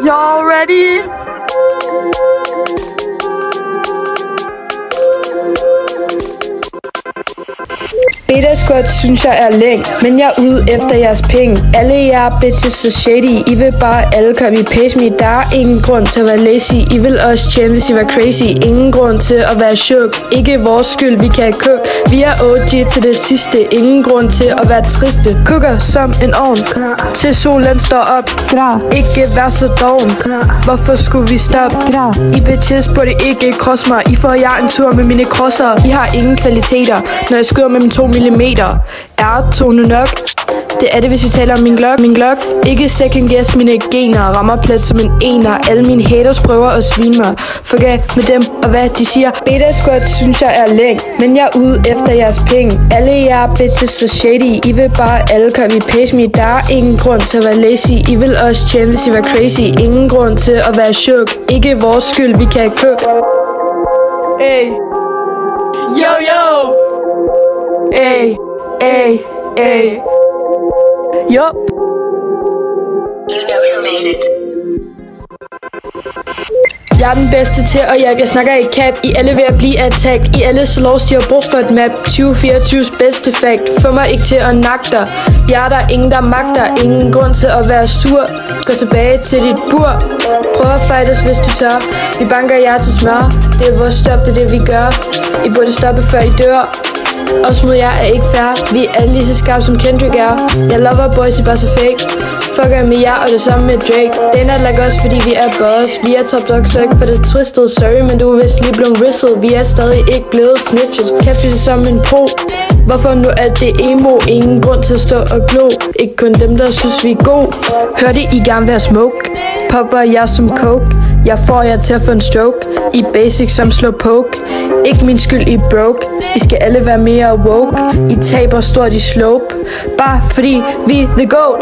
Y'all ready? Beta Squad synes jeg er læng, men jeg er ude efter jeres penge. Alle jer bitches så shady, I vil bare alle copy-paste me. Der er ingen grund til at være lazy, I vil også tjene hvis I var crazy. Ingen grund til at være shook, ikke vores skyld, vi kan cook. Vi er OG til det sidste, ingen grund til at være triste. Cooker som en ovn, til solen står op. Ikke vær så doven, hvorfor skulle vi stoppe? I bitches burde ikke cross mig, I får jeg en tur med mine crosser. I har ingen kvaliteter, når jeg skyder med min 2 mm. Er tone nok? Det er det, hvis vi taler om min Glock. Ikke second guess mine gener. Rammer plet som en ener. Alle mine haters prøver at svine mig. Forget med dem og hvad de siger. Beta Squad synes jeg er læng, men jeg er ude efter jeres penge. Alle jer bitches så shady, I vil bare alle copy-paste me. Der er ingen grund til at være lazy, I vil også tjene hvis I var crazy. Ingen grund til at være shook, ikke vores skyld, vi kan cook. Hey. Yo yo. Hey, hey, hey. Yup. You know who made it. Jeg er den bedste til at hjælpe, jeg snakker i cap. I alle ved at blive attacked. I alle så lost, de har brug for et map. 2024's bedste fact. Få mig ikke til at nakke dig. Jeg er der ingen der magter. Ingen grund til at være sur. Gå tilbage til dit bur. Prøv at fight os hvis du tør. Vi banker jer til smør. Det er vores stop, det er det vi gør. I burde stoppe før I dør. Os mod jer er ikke fair. Vi er alle lige så skarpe som Kendrick er. Jeg lover boys, I bare så fake. Fucker med jer og det samme med Drake. Det er not like os, fordi vi er boss. Vi er top dog, så ikke for det twisted. Sorry, men du er vist lige blevet whistled. Vi er stadig ikke blevet snitchet. Catfish som en pro. Hvorfor nu alt det emo? Ingen grund til at stå og glo. Ikke kun dem, der synes vi er god. Hørte I gerne være smoke? Popper jeg som coke. Jeg får jer til at få en stroke. I basic som slå poke. Ikke min skyld, I broke. I skal alle være mere woke. I taber stort i slope. Bare fordi vi the GOAT.